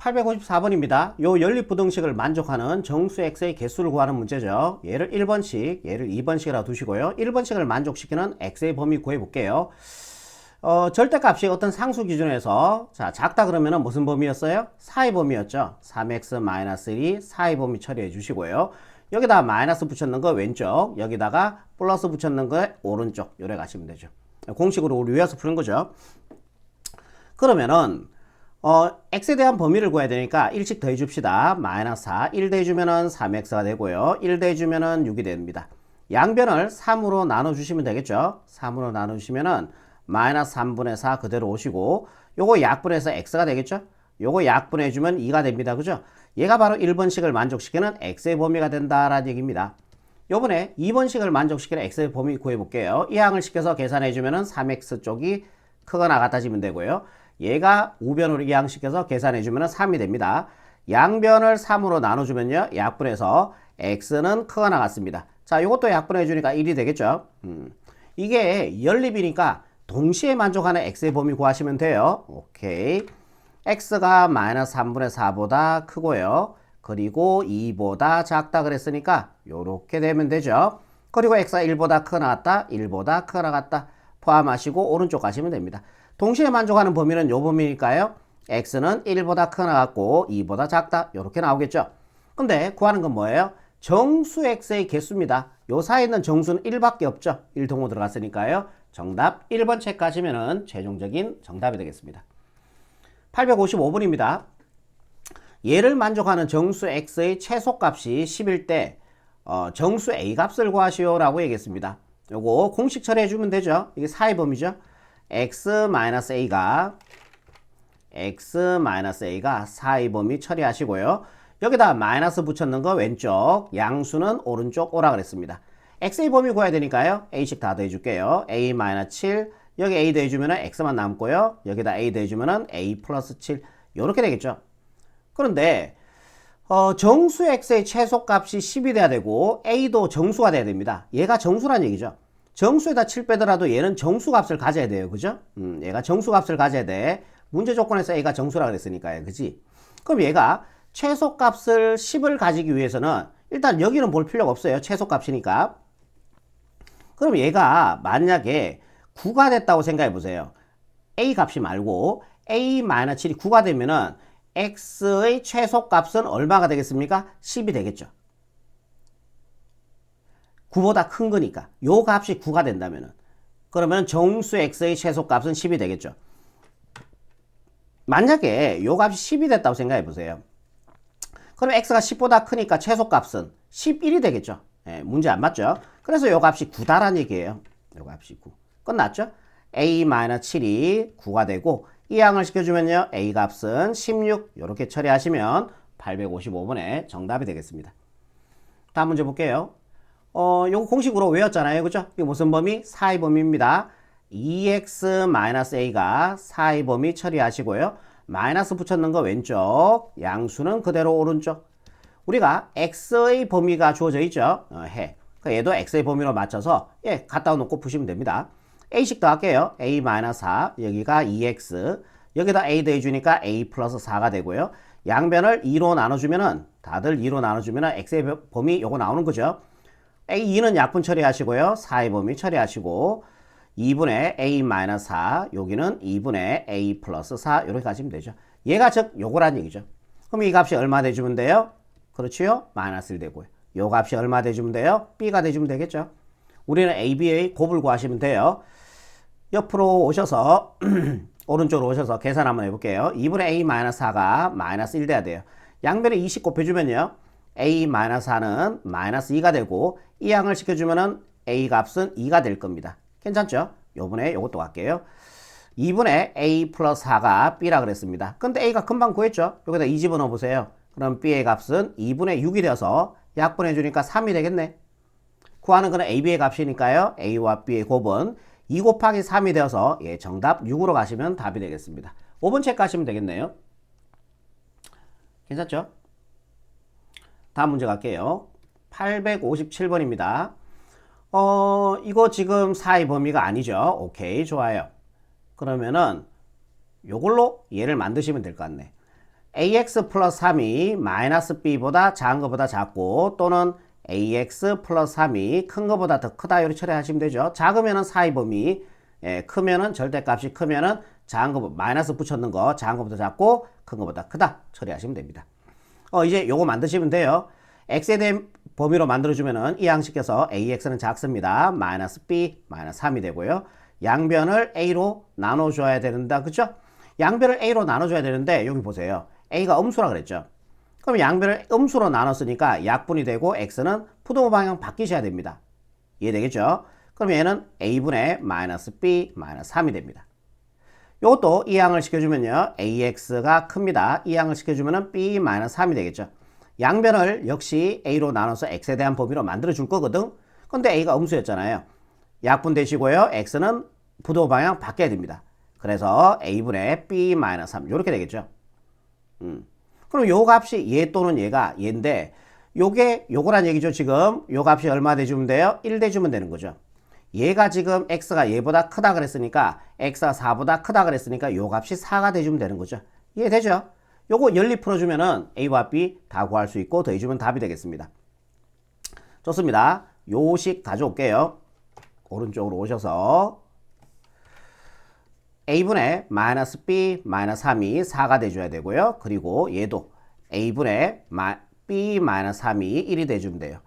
854번입니다. 요 연립부등식을 만족하는 정수 x의 개수를 구하는 문제죠. 얘를 1번식, 얘를 2번식이라고 두시고요. 1번식을 만족시키는 x의 범위 구해볼게요. 절대값이 어떤 상수 기준에서 자 작다 그러면은 무슨 범위였어요? 4의 범위였죠. 3x-1이 4의 범위 처리해 주시고요. 여기다 마이너스 붙였는 거 왼쪽, 여기다가 플러스 붙였는 거 오른쪽 요래 가시면 되죠. 공식으로 우리 외워서 푸는 거죠. 그러면은 x에 대한 범위를 구해야 되니까 1씩 더해 줍시다. 마이너스 4, 1 더해주면은 3x가 되고요. 1 더해주면은 6이 됩니다. 양변을 3으로 나눠주시면 되겠죠. 3으로 나눠주시면은 마이너스 3분의 4 그대로 오시고, 요거 약분해서 x가 되겠죠. 요거 약분해주면 2가 됩니다. 그죠? 얘가 바로 1번식을 만족시키는 x의 범위가 된다라는 얘기입니다. 요번에 2번식을 만족시키는 x의 범위 구해볼게요. 이 항을 시켜서 계산해주면은 3x 쪽이 크거나 같아지면 되고요. 얘가 우변으로 이항시켜서 계산해주면 3이 됩니다. 양변을 3으로 나눠주면요. 약분해서 x는 크거나 같습니다. 자, 이것도 약분해주니까 1이 되겠죠. 이게 연립이니까 동시에 만족하는 x의 범위 구하시면 돼요. 오케이. x가 마이너스 3분의 4보다 크고요. 그리고 2보다 작다 그랬으니까 요렇게 되면 되죠. 그리고 x가 1보다 크거나 같다. 1보다 크거나 같다. 포함하시고 오른쪽 가시면 됩니다. 동시에 만족하는 범위는 요 범위니까요. x는 1보다 크거나 같고 2보다 작다. 이렇게 나오겠죠. 근데 구하는 건 뭐예요? 정수 x의 개수입니다. 요 사이에 있는 정수는 1밖에 없죠. 1동호 들어갔으니까요. 정답 1번 체크하시면 최종적인 정답이 되겠습니다. 855번입니다. 얘를 만족하는 정수 x의 최소값이 10일 때 정수 a 값을 구하시오 라고 얘기했습니다. 요거 공식 처리해주면 되죠. 이게 4의 범위죠. x-a가 4의 범위 처리하시고요. 여기다 마이너스 붙였는 거 왼쪽, 양수는 오른쪽 오라 그랬습니다. x의 범위 구해야 되니까요. a씩 다 더해줄게요. a-7, 여기 a 더해주면 x만 남고요. 여기다 a 더해주면 a 플러스 7 이렇게 되겠죠. 그런데 정수 x의 최소값이 10이 돼야 되고 a도 정수가 돼야 됩니다. 얘가 정수란 얘기죠. 정수에다 7 빼더라도 얘는 정수값을 가져야 돼요. 그죠? 얘가 정수값을 가져야 돼. 문제 조건에서 a가 정수라 그랬으니까요. 그지? 그럼 얘가 최소값을 10을 가지기 위해서는 일단 여기는 볼 필요가 없어요. 최소값이니까. 그럼 얘가 만약에 9가 됐다고 생각해 보세요. a 값이 말고 a-7이 9가 되면은 x의 최소값은 얼마가 되겠습니까? 10이 되겠죠. 9보다 큰 거니까 요 값이 9가 된다면은 그러면 정수 x의 최소값은 10이 되겠죠. 만약에 요 값이 10이 됐다고 생각해 보세요. 그럼 x가 10보다 크니까 최소값은 11이 되겠죠. 예, 문제 안 맞죠? 그래서 요 값이 9다라는 얘기예요. 요 값이 9. 끝났죠? a-7이 9가 되고 이 항을 시켜주면요. a 값은 16 이렇게 처리하시면 855번에 정답이 되겠습니다. 다음 문제 볼게요. 요거 공식으로 외웠잖아요. 그죠? 이게 무슨 범위? 4의 범위입니다. 2x-a가 4의 범위 처리하시고요. 마이너스 붙였는 거 왼쪽, 양수는 그대로 오른쪽. 우리가 x의 범위가 주어져 있죠. 해. 얘도 x의 범위로 맞춰서 갖다 놓고 푸시면 됩니다. a씩 더할게요. a-4, 여기가 2x, 여기다 a 더해주니까 a 플러스 4가 되고요. 양변을 2로 나눠주면은, 다들 2로 나눠주면은 x의 범위 요거 나오는 거죠. a2는 약분 처리하시고요. 4의 범위 처리하시고 2분의 a-4 여기는 2분의 a 플러스 4 이렇게 가시면 되죠. 얘가 즉 요거란 얘기죠. 그럼 이 값이 얼마 돼주면 돼요? 그렇지요? 마이너스 1 되고요. 요 값이 얼마 돼주면 돼요? b가 돼주면 되겠죠. 우리는 a, b의 곱을 구하시면 돼요. 옆으로 오셔서 오른쪽으로 오셔서 계산 한번 해볼게요. 2분의 a-4가 마이너스 1 돼야 돼요. 양변에 20 곱해주면요. a-4는 마이너스 2가 되고 이 항을 시켜주면은 a 값은 2가 될 겁니다. 괜찮죠? 요번에 요것도 갈게요. 2분의 a 플러스 4가 b라 그랬습니다. 근데 a가 금방 구했죠? 여기다 2 집어넣어 보세요. 그럼 b의 값은 2분의 6이 되어서 약분해 주니까 3이 되겠네. 구하는 거는 a, b의 값이니까요. a와 b의 곱은 2 곱하기 3이 되어서 정답 6으로 가시면 답이 되겠습니다. 5번 체크하시면 되겠네요. 괜찮죠? 다음 문제 갈게요. 857번입니다. 이거 지금 4의 범위가 아니죠. 오케이, 좋아요. 그러면은 요걸로 얘를 만드시면 될 것 같네. ax 플러스 3이 마이너스 b보다 작은 것보다 작고 또는 ax 플러스 3이 큰 것보다 더 크다 이렇게 처리하시면 되죠. 작으면은 사이 범위, 크면은 절대값이 크면은 작은 거 마이너스 붙였는 거 작은 것보다 작고 큰 것보다 크다 처리하시면 됩니다. 이제 요거 만드시면 돼요. x에 대한 범위로 만들어주면은 이 양식에서 ax는 작습니다. 마이너스 b 마이너스 3이 되고요. 양변을 a로 나눠줘야 된다. 그죠? 양변을 a로 나눠줘야 되는데 여기 보세요. a가 음수라 그랬죠. 그럼 양변을 음수로 나눴으니까 약분이 되고 x는 부등호 방향 바뀌셔야 됩니다. 이해되겠죠? 그럼 얘는 a분의 마이너스 b 마이너스 3이 됩니다. 이것도 이 양을 시켜주면요. ax가 큽니다. 이 양을 시켜주면은 b 마이너스 3이 되겠죠. 양변을 역시 a로 나눠서 x에 대한 범위로 만들어 줄 거거든. 근데 a가 음수였잖아요. 약분 되시고요. x는 부등호 방향 바뀌어야 됩니다. 그래서 a분의 b 마이너스 3 이렇게 되겠죠. 그럼 요 값이 얘 또는 얘가 얘인데 요거란 얘기죠. 지금 요 값이 얼마 대주면 돼요? 1 대주면 되는 거죠. 얘가 지금 x가 얘보다 크다 그랬으니까 x가 4보다 크다 그랬으니까 요 값이 4가 대주면 되는 거죠. 이해되죠? 요거 연립 풀어주면은 a와 b 다 구할 수 있고 더해주면 답이 되겠습니다. 좋습니다. 요식 가져올게요. 오른쪽으로 오셔서 a분의 마이너스 b 마이너스 3이 4가 돼줘야 되고요. 그리고 얘도 a분의 b 마이너스 3이 1이 돼주면 돼요.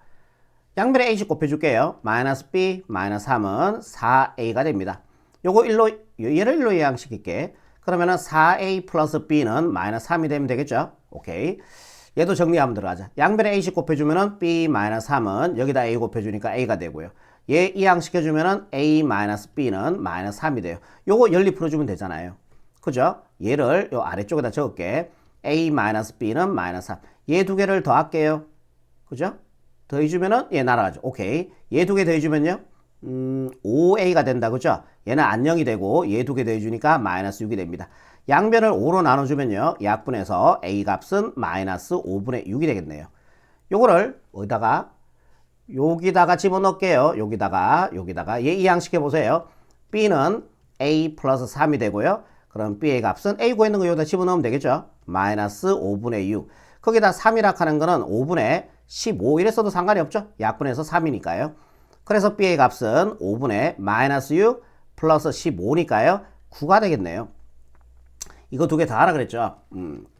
양변에 a씩 곱해줄게요. 마이너스 b 마이너스 3은 4a가 됩니다. 요거 1로 얘를 1로 이항시킬게. 그러면은 4a 플러스 b는 마이너스 3이 되면 되겠죠. 오케이. 얘도 정리하면 들어가자. 양변에 a씩 곱해주면은 b 마이너스 3은 여기다 a 곱해주니까 a가 되고요. 얘 이항시켜주면은 a 마이너스 b는 마이너스 3이 돼요. 요거 연립 풀어주면 되잖아요. 그죠? 얘를 요 아래쪽에다 적을게. a 마이너스 b는 마이너스 3. 얘 두 개를 더할게요. 그죠? 더해주면은 얘 날아가죠. 오케이. 얘 두 개 더해주면요. 5a가 된다. 그죠? 얘는 안녕이 되고 얘 두 개 더해주니까 마이너스 6이 됩니다. 양변을 5로 나눠주면요. 약분해서 a 값은 마이너스 5분의 6이 되겠네요. 요거를 여기다가 집어넣을게요. 여기다가 얘 이항시켜 보세요. b는 a 플러스 3이 되고요. 그럼 b의 값은 a 구했는 거 여기다 집어넣으면 되겠죠. 마이너스 5분의 6. 거기다 3이라 하는 거는 5분의 15 이랬어도 상관이 없죠. 약분해서 3이니까요. 그래서 b의 값은 5분의 마이너스 6 플러스 15니까요. 9가 되겠네요. 이거 두 개 다 하라 그랬죠.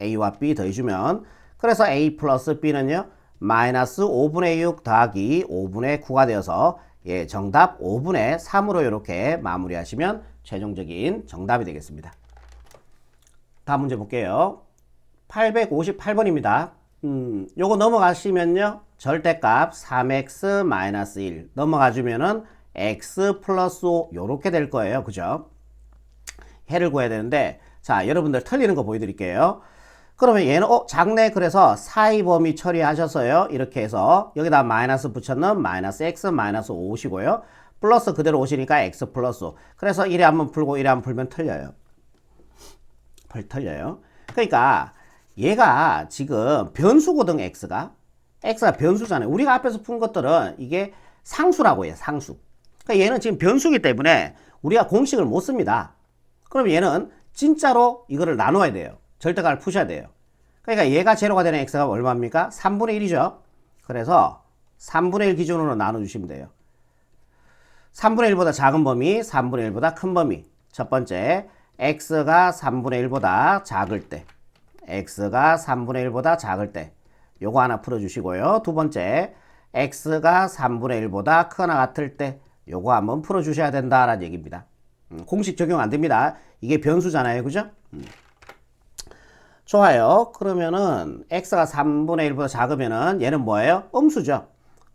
a와 b 더해주면 그래서 a 플러스 b는요. 마이너스 5분의 6 더하기 5분의 9가 되어서 예, 정답 5분의 3으로 이렇게 마무리하시면 최종적인 정답이 되겠습니다. 다음 문제 볼게요. 858번입니다. 요거 넘어가시면요. 절대값 3x-1 넘어가주면은 x 플러스 5 요렇게 될 거예요. 그죠? 해를 구해야 되는데 자, 여러분들 틀리는 거 보여드릴게요. 그러면 얘는 작네. 그래서 사이 범위 처리하셨어요. 이렇게 해서 여기다 마이너스 붙였는 마이너스 x 마이너스 5시고요. 플러스 그대로 오시니까 x 플러스 5. 그래서 1에 한번 풀고 1에 한번 풀면 틀려요. 틀려요. 그러니까 얘가 지금 변수거든. x가 변수잖아요. 우리가 앞에서 푼 것들은 이게 상수라고 해요. 상수. 그러니까 얘는 지금 변수기 때문에 우리가 공식을 못 씁니다. 그럼 얘는 진짜로 이거를 나눠야 돼요. 절대값을 푸셔야 돼요. 그러니까 얘가 제로가 되는 x가 얼마입니까? 3분의 1이죠. 그래서 3분의 1 기준으로 나눠주시면 돼요. 3분의 1보다 작은 범위, 3분의 1보다 큰 범위. 첫 번째, x가 3분의 1보다 작을 때. x가 3분의 1보다 작을 때. 요거 하나 풀어주시고요. 두 번째, x가 3분의 1보다 크거나 같을 때. 요거 한번 풀어주셔야 된다라는 얘기입니다. 공식 적용 안 됩니다. 이게 변수잖아요. 그죠? 좋아요. 그러면은 x가 3분의 1보다 작으면은 얘는 뭐예요? 음수죠.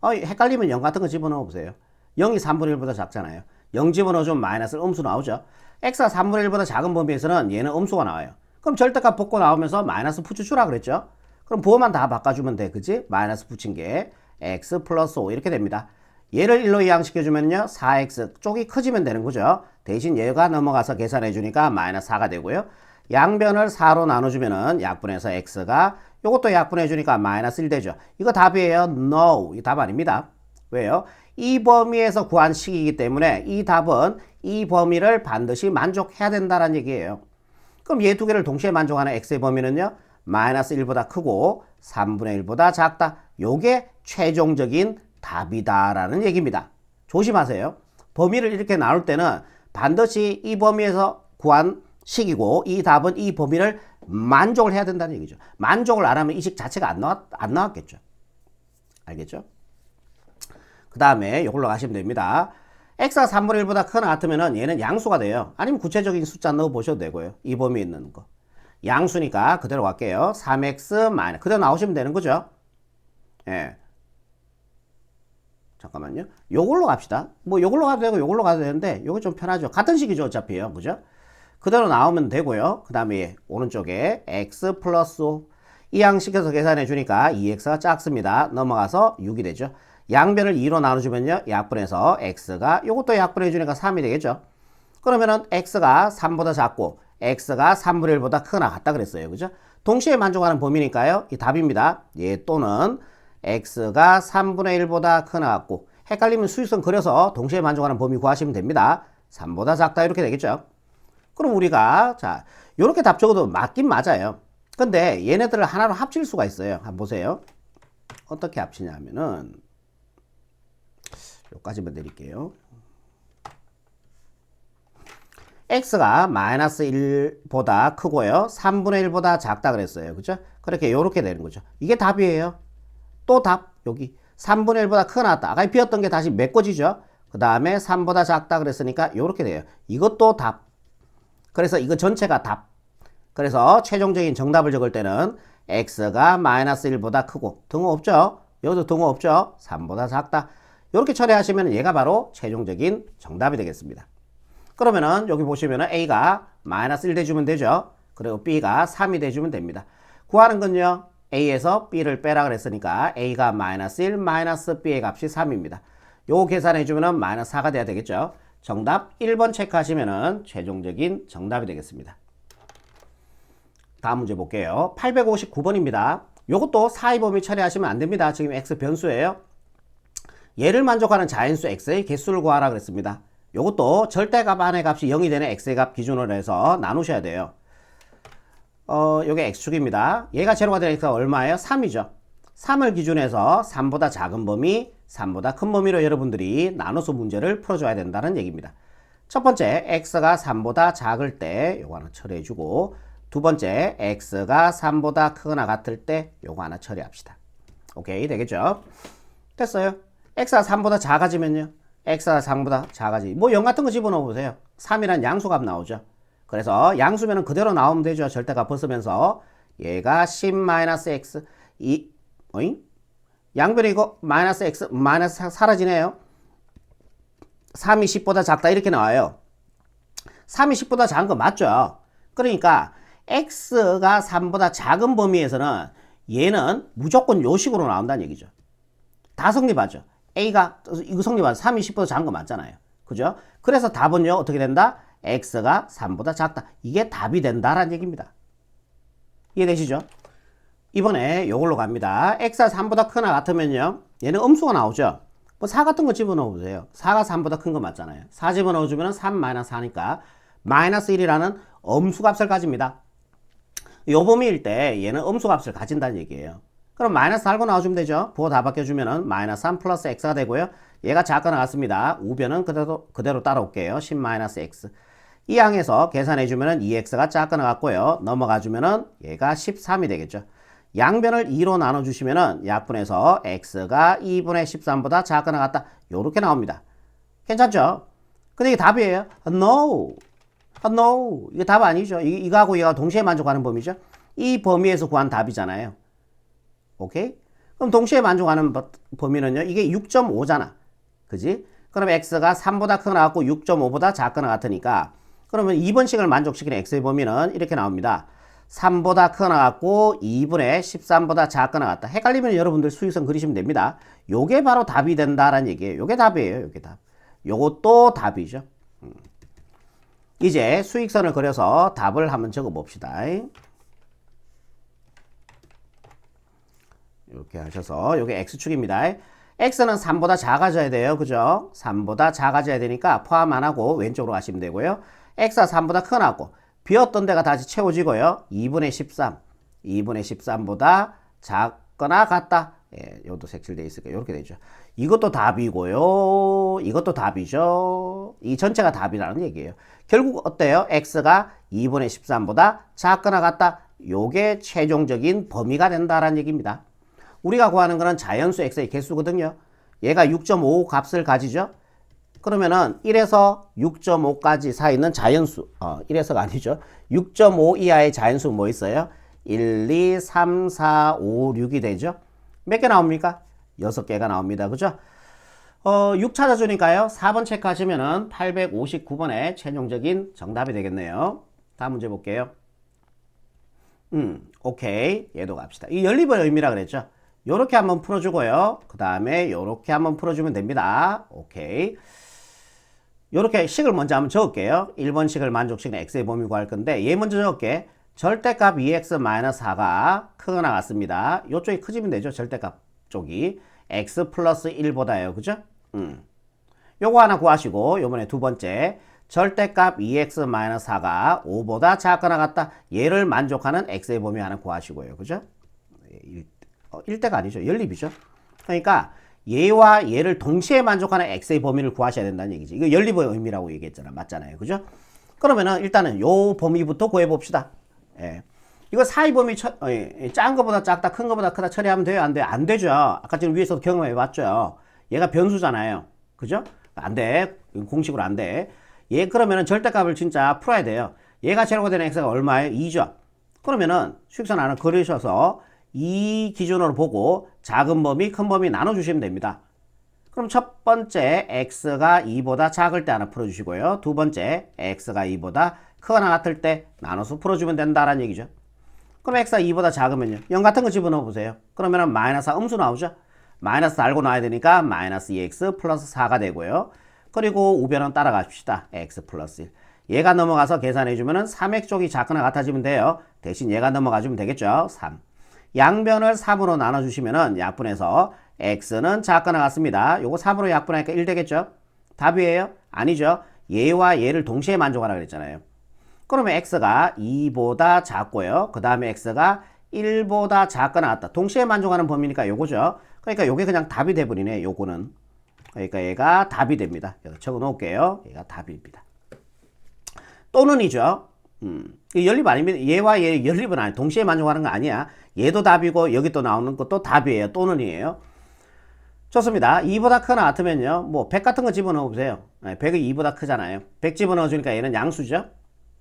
헷갈리면 0 같은 거 집어넣어 보세요. 0이 3분의 1보다 작잖아요. 0 집어넣어주면 마이너스 음수 나오죠. x가 3분의 1보다 작은 범위에서는 얘는 음수가 나와요. 그럼 절대값 벗고 나오면서 마이너스 붙여주라 그랬죠. 그럼 부호만 다 바꿔주면 돼. 그치? 마이너스 붙인 게 x 플러스 5 이렇게 됩니다. 얘를 1로 이항시켜주면요. 4x 쪽이 커지면 되는 거죠. 대신 얘가 넘어가서 계산해주니까 마이너스 4가 되고요. 양변을 4로 나눠주면은 약분해서 x가 요것도 약분해주니까 마이너스 1 되죠. 이거 답이에요. No. 이 답 아닙니다. 왜요? 이 범위에서 구한 식이기 때문에 이 답은 이 범위를 반드시 만족해야 된다는 얘기예요. 그럼 얘 두 개를 동시에 만족하는 x의 범위는요. 마이너스 1보다 크고 3분의 1보다 작다. 요게 최종적인 답이다라는 얘기입니다. 조심하세요. 범위를 이렇게 나눌 때는 반드시 이 범위에서 구한 식이고 이 답은 이 범위를 만족을 해야 된다는 얘기죠. 만족을 안 하면 이 식 자체가 안 나왔겠죠. 알겠죠? 그 다음에 이걸로 가시면 됩니다. x가 3분의 1보다 크거나 같으면 얘는 양수가 돼요. 아니면 구체적인 숫자 넣어 보셔도 되고요. 이 범위에 있는 거. 양수니까 그대로 갈게요. 3x 마이너스 그대로 나오시면 되는 거죠. 예. 잠깐만요. 요걸로 갑시다. 뭐 요걸로 가도 되고 요걸로 가도 되는데 요게 좀 편하죠. 같은 식이죠 어차피요. 그죠? 그대로 나오면 되고요. 그 다음에 오른쪽에 x 플러스 5 이 양식에서 계산해 주니까 2x가 작습니다. 넘어가서 6이 되죠. 양변을 2로 나눠주면요. 약분해서 x가 요것도 약분해 주니까 3이 되겠죠. 그러면은 x가 3보다 작고 x가 3분의 1보다 크거나 같다 그랬어요. 그죠? 동시에 만족하는 범위니까요. 이 답입니다. 얘 또는 x가 3분의 1보다 크거나 같고 헷갈리면 수직선 그려서 동시에 만족하는 범위 구하시면 됩니다. 3보다 작다 이렇게 되겠죠. 그럼 우리가 자 요렇게 답 적어도 맞긴 맞아요. 근데 얘네들을 하나로 합칠 수가 있어요. 한번 보세요. 어떻게 합치냐 하면은 여기까지만 드릴게요. x가 마이너스 1보다 크고요. 3분의 1보다 작다 그랬어요. 그죠? 그렇게 요렇게 되는 거죠. 이게 답이에요. 또 답. 여기 3분의 1보다 크거나 같다. 아까 비었던 게 다시 메꿔지죠? 그 다음에 3보다 작다 그랬으니까 요렇게 돼요. 이것도 답. 그래서 이거 전체가 답. 그래서 최종적인 정답을 적을 때는 x가 마이너스 1보다 크고 등호 없죠? 여기도 등호 없죠? 3보다 작다. 이렇게 처리하시면 얘가 바로 최종적인 정답이 되겠습니다. 그러면은 여기 보시면은 a가 마이너스 1 대주면 되죠? 그리고 b가 3이 대주면 됩니다. 구하는 건요. a에서 b를 빼라 그랬으니까 a가 마이너스 1 마이너스 b의 값이 3입니다. 요거 계산해주면은 마이너스 4가 돼야 되겠죠? 정답 1번 체크하시면은 최종적인 정답이 되겠습니다. 다음 문제 볼게요. 859번입니다. 요것도 사이 범위 처리하시면 안 됩니다. 지금 x 변수예요. 얘를 만족하는 자연수 x의 개수를 구하라 그랬습니다. 요것도 절대값 안의 값이 0이 되는 x의 값 기준으로 해서 나누셔야 돼요. 요게 x축입니다. 얘가 제로가 되는 x가 얼마예요? 3이죠. 3을 기준해서 3보다 작은 범위, 3보다 큰 범위로 여러분들이 나눠서 문제를 풀어줘야 된다는 얘기입니다. 첫 번째, x가 3보다 작을 때 요거 하나 처리해주고 두 번째, x가 3보다 크거나 같을 때 요거 하나 처리합시다. 오케이, 되겠죠? 됐어요. x가 3보다 작아지면요. x가 3보다 작아지. 뭐 0 같은 거 집어넣어 보세요. 3이란 양수값 나오죠. 그래서 양수면은 그대로 나오면 되죠. 절대값 벗으면서 얘가 10-x 양변이 이거 마이너스 x 마이너스 사라지네요. 3이 10보다 작다 이렇게 나와요. 3이 10보다 작은 거 맞죠? 그러니까 x가 3보다 작은 범위에서는 얘는 무조건 요 식으로 나온다는 얘기죠. 다 성립하죠. a가 이거 성립하죠. 3이 10보다 작은 거 맞잖아요. 그죠? 그래서 답은요 어떻게 된다? x가 3보다 작다. 이게 답이 된다라는 얘기입니다. 이해되시죠? 이번에 요걸로 갑니다. x가 3보다 크거나 같으면요 얘는 음수가 나오죠. 뭐 4 같은 거 집어넣어 보세요. 4가 3보다 큰 거 맞잖아요. 4 집어넣어주면 3-4니까 마이너스 1이라는 음수값을 가집니다. 요 범위일 때 얘는 음수값을 가진다는 얘기예요. 그럼 마이너스 달고 나와주면 되죠. 부호 다 바뀌어주면은 마이너스 3 플러스 x가 되고요. 얘가 작거나 같습니다. 우변은 그대로 따라올게요. 10-x. 이 항에서 계산해주면은 2x가 작거나 같고요. 넘어가주면은 얘가 13이 되겠죠. 양변을 2로 나눠주시면은 약분해서 x가 2분의 13보다 작거나 같다. 요렇게 나옵니다. 괜찮죠? 근데 이게 답이에요. No. No. 이게 답 아니죠. 이거하고 얘가 동시에 만족하는 범위죠. 이 범위에서 구한 답이잖아요. 오케이? 그럼 동시에 만족하는 범위는요. 이게 6.5잖아. 그지? 그럼 x가 3보다 크거나 같고 6.5보다 작거나 같으니까 그러면 2번식을 만족시키는 x의 범위는 이렇게 나옵니다. 3보다 크거나 같고 2분의 13보다 작거나 같다. 헷갈리면 여러분들 수익선 그리시면 됩니다. 요게 바로 답이 된다라는 얘기예요. 요게 답이에요. 요게 답. 요것도 답이죠. 이제 수익선을 그려서 답을 한번 적어 봅시다. 이렇게 하셔서 요게 x축입니다. x는 3보다 작아져야 돼요. 그죠? 3보다 작아져야 되니까 포함 안 하고 왼쪽으로 가시면 되고요. x가 3보다 크거나 같고 비었던 데가 다시 채워지고요. 2분의 13. 2분의 13보다 작거나 같다. 예, 요것도 색칠되어 있으니까 이렇게 되죠. 이것도 답이고요. 이것도 답이죠. 이 전체가 답이라는 얘기예요. 결국 어때요? x가 2분의 13보다 작거나 같다. 요게 최종적인 범위가 된다라는 얘기입니다. 우리가 구하는 거는 자연수 x의 개수거든요. 얘가 6.5 값을 가지죠. 그러면은 1에서 6.5까지 사이는 자연수, 1에서가 아니죠. 6.5 이하의 자연수 뭐 있어요? 1, 2, 3, 4, 5, 6이 되죠. 몇 개 나옵니까? 6개가 나옵니다. 그죠? 6 찾아주니까요. 4번 체크하시면은 859번의 최종적인 정답이 되겠네요. 다음 문제 볼게요. 오케이. 얘도 갑시다. 이 연립의 의미라 그랬죠. 요렇게 한번 풀어주고요. 그 다음에 요렇게 한번 풀어주면 됩니다. 오케이. 요렇게 식을 먼저 한번 적을게요. 1번 식을 만족시키는 x의 범위 구할 건데 얘 먼저 적을게. 절대값 2x-4가 크거나 같습니다. 요쪽이 커지면 되죠. 절대값 쪽이. x 플러스 1보다요. 그죠? 요거 하나 구하시고 요번에 두 번째 절대값 2x-4가 5보다 작거나 같다. 얘를 만족하는 x의 범위 하나 구하시고요. 그죠? 1대가 아니죠. 연립이죠. 그러니까 얘와 얘를 동시에 만족하는 x의 범위를 구하셔야 된다는 얘기지. 이거 연립의 의미라고 얘기했잖아. 맞잖아요. 그죠? 그러면은 일단은 요 범위부터 구해봅시다. 예. 이거 사이 범위 작은 거보다 작다, 큰 거보다 크다 처리하면 돼요? 안 돼요? 안 되죠. 아까 지금 위에서도 경험해봤죠. 얘가 변수잖아요. 그죠? 안 돼. 공식으로 안 돼. 얘 그러면은 절대값을 진짜 풀어야 돼요. 얘가 제로가 되는 x가 얼마예요? 2죠. 그러면은 수직선 하나 그리셔서 이 기준으로 보고 작은 범위, 큰 범위 나눠주시면 됩니다. 그럼 첫 번째 x가 2보다 작을 때 하나 풀어주시고요. 두 번째 x가 2보다 크거나 같을 때 나눠서 풀어주면 된다라는 얘기죠. 그럼 x가 2보다 작으면요. 0 같은 거 집어넣어 보세요. 그러면은 마이너스 음수 나오죠. 마이너스 달고 나와야 되니까 마이너스 2x 플러스 4가 되고요. 그리고 우변은 따라갑시다. x 플러스 1. 얘가 넘어가서 계산해주면은 3x 쪽이 작거나 같아지면 돼요. 대신 얘가 넘어가주면 되겠죠. 3. 양변을 3으로 나눠주시면은 약분해서 x는 작거나 같습니다. 요거 3으로 약분하니까 1 되겠죠? 답이에요? 아니죠. 얘와 얘를 동시에 만족하라 그랬잖아요. 그러면 x가 2보다 작고요. 그 다음에 x가 1보다 작거나 같다. 동시에 만족하는 범위니까 요거죠. 그러니까 요게 그냥 답이 돼버리네. 요거는. 그러니까 얘가 답이 됩니다. 여기 적어 놓을게요. 얘가 답입니다. 또는이죠. 연립 아닙니다. 얘와 얘 연립은 아니 동시에 만족하는 거 아니야. 얘도 답이고 여기 또 나오는 것도 답이에요. 또는이에요. 좋습니다. 2보다 크거나 같으면요. 뭐 100 같은 거 집어넣어 보세요. 100이 2보다 크잖아요. 100 집어넣어 주니까 얘는 양수죠.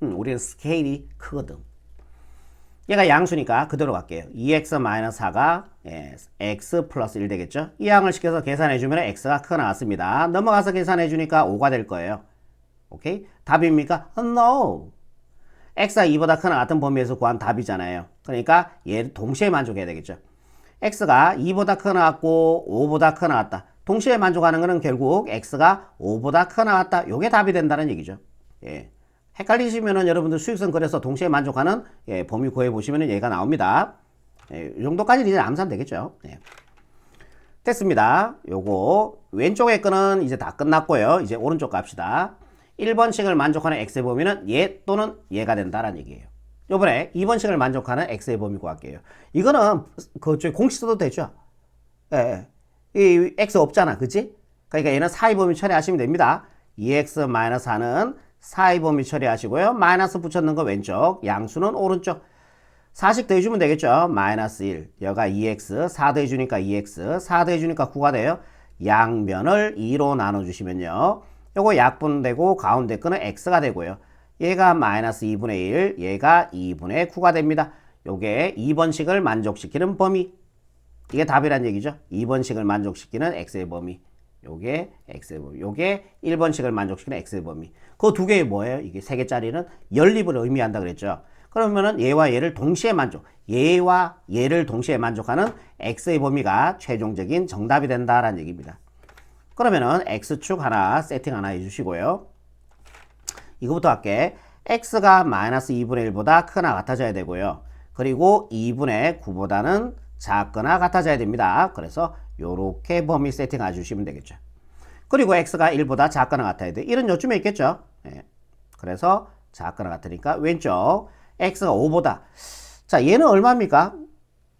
우리는 스케일이 크거든. 얘가 양수니까 그대로 갈게요. 2x-4가 x 플러스 1 되겠죠. 이 양을 시켜서 계산해 주면 x가 크거나 같습니다. 넘어가서 계산해 주니까 5가 될 거예요. 오케이? 답입니까? No. x가 2보다 크거나 같은 범위에서 구한 답이잖아요. 그러니까 얘를 동시에 만족해야 되겠죠. x가 2보다 크거나 같고 5보다 크거나 같다. 동시에 만족하는 거는 결국 x가 5보다 크거나 같다. 요게 답이 된다는 얘기죠. 예. 헷갈리시면은 여러분들 수직선 그려서 동시에 만족하는 범위 구해보시면 얘가 나옵니다. 이 정도까지는 이제 암산 되겠죠. 됐습니다. 요거 왼쪽에 거는 이제 다 끝났고요. 이제 오른쪽 갑시다. 1번식을 만족하는 x의 범위는 얘 또는 얘가 된다라는 얘기예요. 요번에 2번식을 만족하는 x의 범위 구할게요. 이거는 그쪽에 공식 써도 되죠. 이 x 없잖아. 그치? 그러니까 얘는 사이 범위 처리하시면 됩니다. 2x-4는 사이 범위 처리하시고요. 마이너스 붙였는 거 왼쪽, 양수는 오른쪽. 4씩 더해주면 되겠죠. 마이너스 1, 여가 2x, 4 더해주니까 2x, 4 더해주니까 9가 돼요. 양변을 2로 나눠주시면요. 요거 약분되고 가운데 거는 x가 되고요. 얘가 마이너스 2분의 1, 얘가 2분의 9가 됩니다. 요게 2번식을 만족시키는 범위. 이게 답이란 얘기죠. 2번식을 만족시키는 x의 범위. 요게 x의 범위. 요게 1번식을 만족시키는 x의 범위. 그 두 개의 뭐예요? 이게 세 개짜리는 연립을 의미한다 그랬죠. 그러면은 얘와 얘를 동시에 만족. 얘와 얘를 동시에 만족하는 x의 범위가 최종적인 정답이 된다라는 얘기입니다. 그러면은 x축 하나 세팅 하나 해주시고요. 이거부터 할게. x가 마이너스 2분의 1보다 크거나 같아져야 되고요. 그리고 2분의 9보다는 작거나 같아져야 됩니다. 그래서 요렇게 범위 세팅 해주시면 되겠죠. 그리고 x가 1보다 작거나 같아야 돼. 1은 요쯤에 있겠죠. 그래서 작거나 같으니까 왼쪽 x가 5보다 자, 얘는 얼마입니까?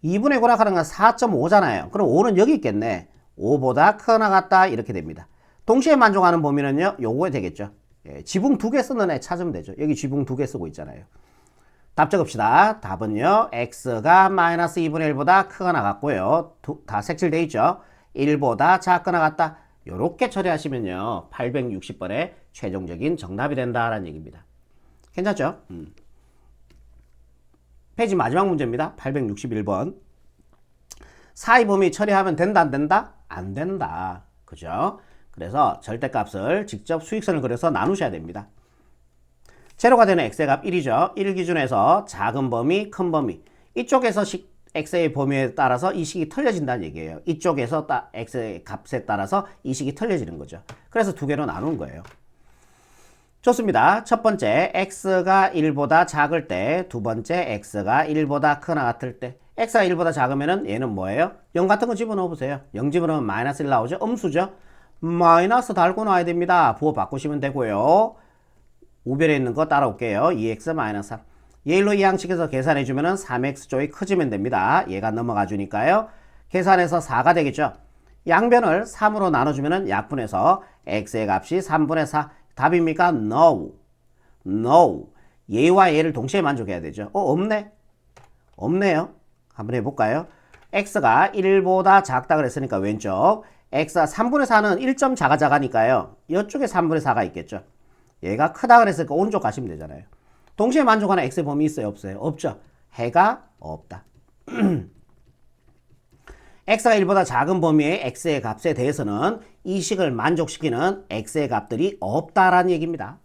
2분의 고락하는 건 4.5잖아요. 그럼 5는 여기 있겠네. 5보다 크거나 같다 이렇게 됩니다. 동시에 만족하는 범위는요. 요거에 되겠죠. 예, 지붕 2개 쓰는 애 찾으면 되죠. 여기 지붕 2개 쓰고 있잖아요. 답 적읍시다. 답은요. x가 마이너스 2분의 1보다 크거나 같고요. 다 색칠되어 있죠. 1보다 작거나 같다. 요렇게 처리하시면요. 860번의 최종적인 정답이 된다라는 얘기입니다. 괜찮죠? 페이지 마지막 문제입니다. 861번. 사이 범위 처리하면 된다 안 된다? 안 된다. 그죠? 그래서 절대값을 직접 수익선을 그려서 나누셔야 됩니다. 제로가 되는 x의 값 1이죠. 1 기준에서 작은 범위, 큰 범위. 이쪽에서 x의 범위에 따라서 이 식이 틀려진다는 얘기예요. 이쪽에서 x의 값에 따라서 이 식이 틀려지는 거죠. 그래서 두 개로 나눈 거예요. 좋습니다. 첫 번째, x가 1보다 작을 때, 두 번째, x가 1보다 크거나 같을 때. x가 1보다 작으면은 얘는 뭐예요? 0 같은 거 집어넣어 보세요. 0 집어넣으면 마이너스 1 나오죠? 음수죠? 마이너스 달고 놔야 됩니다. 부호 바꾸시면 되고요. 우별에 있는 거 따라올게요. 2x 마이너스 3. 얘일로 이 양식에서 계산해주면은 3x 쪽이 커지면 됩니다. 얘가 넘어가 주니까요. 계산해서 4가 되겠죠? 양변을 3으로 나눠주면은 약분해서 x의 값이 3분의 4. 답입니까? No. No. 얘와 얘를 동시에 만족해야 되죠. 없네? 없네요. 한번 해볼까요? x가 1보다 작다 그랬으니까 왼쪽. x가 3분의 4는 1점 작아니까요. 이쪽에 3분의 4가 있겠죠. 얘가 크다 그랬으니까 오른쪽 가시면 되잖아요. 동시에 만족하는 x의 범위 있어요? 없어요? 없죠. 해가 없다. x가 1보다 작은 범위의 x의 값에 대해서는 이 식을 만족시키는 x의 값들이 없다라는 얘기입니다.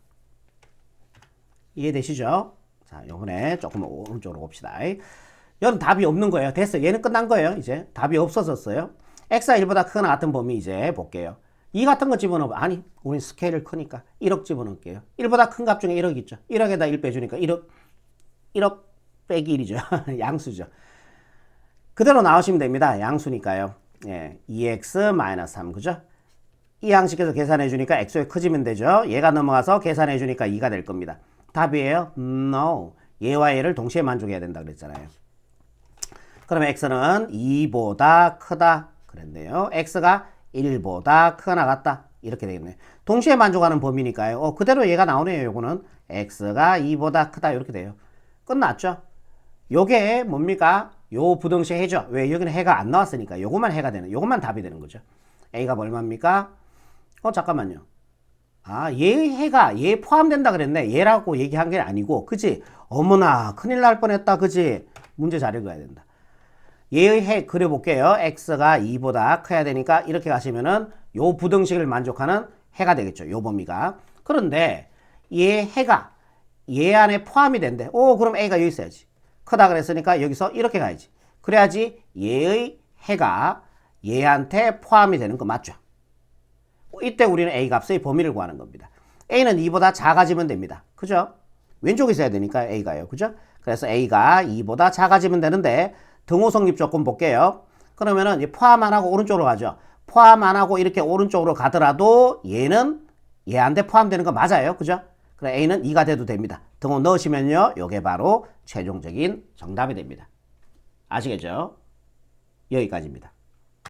이해되시죠? 자, 요번에 조금 오른쪽으로 봅시다. 얘는 답이 없는 거예요. 됐어요. 얘는 끝난 거예요. 이제 답이 없어졌어요. x가 1보다 크거나 같은 범위 이제 볼게요. 2 같은 거 집어넣어. 아니, 우린 스케일을 크니까 1억 집어넣을게요. 1보다 큰 값 중에 1억 있죠. 1억에다 1 빼주니까 1억 빼기 1이죠. 양수죠. 그대로 나오시면 됩니다. 양수니까요. 예, 2x-3 그죠? 이 양식에서 계산해 주니까 x에 커지면 되죠. 얘가 넘어가서 계산해 주니까 2가 될 겁니다. 답이에요. No. 얘와 얘를 동시에 만족해야 된다 그랬잖아요. 그러면 x는 2보다 크다 그랬네요. x가 1보다 크거나 같다 이렇게 되겠네요. 동시에 만족하는 범위니까요. 그대로 얘가 나오네요. 요거는 x가 2보다 크다 이렇게 돼요. 끝났죠? 요게 뭡니까? 요 부등식 해죠. 왜? 여기는 해가 안 나왔으니까 요것만 해가 되는, 요것만 답이 되는 거죠. a가 얼마입니까? 잠깐만요. 얘 해가 얘 포함된다 그랬네. 얘라고 얘기한 게 아니고, 그지? 어머나 큰일 날 뻔했다, 그지? 문제 잘 읽어야 된다. 얘의 해 그려볼게요. x가 2보다 커야 되니까 이렇게 가시면은 요 부등식을 만족하는 해가 되겠죠. 요 범위가. 그런데 얘 해가 얘 안에 포함이 된대. 그럼 a가 여기 있어야지. 크다 그랬으니까 여기서 이렇게 가야지. 그래야지 얘의 해가 얘한테 포함이 되는 거 맞죠? 이때 우리는 a 값의 범위를 구하는 겁니다. a는 2보다 작아지면 됩니다. 그죠? 왼쪽에 있어야 되니까 a가요. 그죠? 그래서 a가 2보다 작아지면 되는데 등호 성립 조건 볼게요. 그러면은 포함 안 하고 오른쪽으로 가죠. 포함 안 하고 이렇게 오른쪽으로 가더라도 얘는 얘한테 포함되는 거 맞아요. 그죠? 그래 a는 2가 돼도 됩니다. 등호 넣으시면요. 요게 바로 최종적인 정답이 됩니다. 아시겠죠? 여기까지입니다.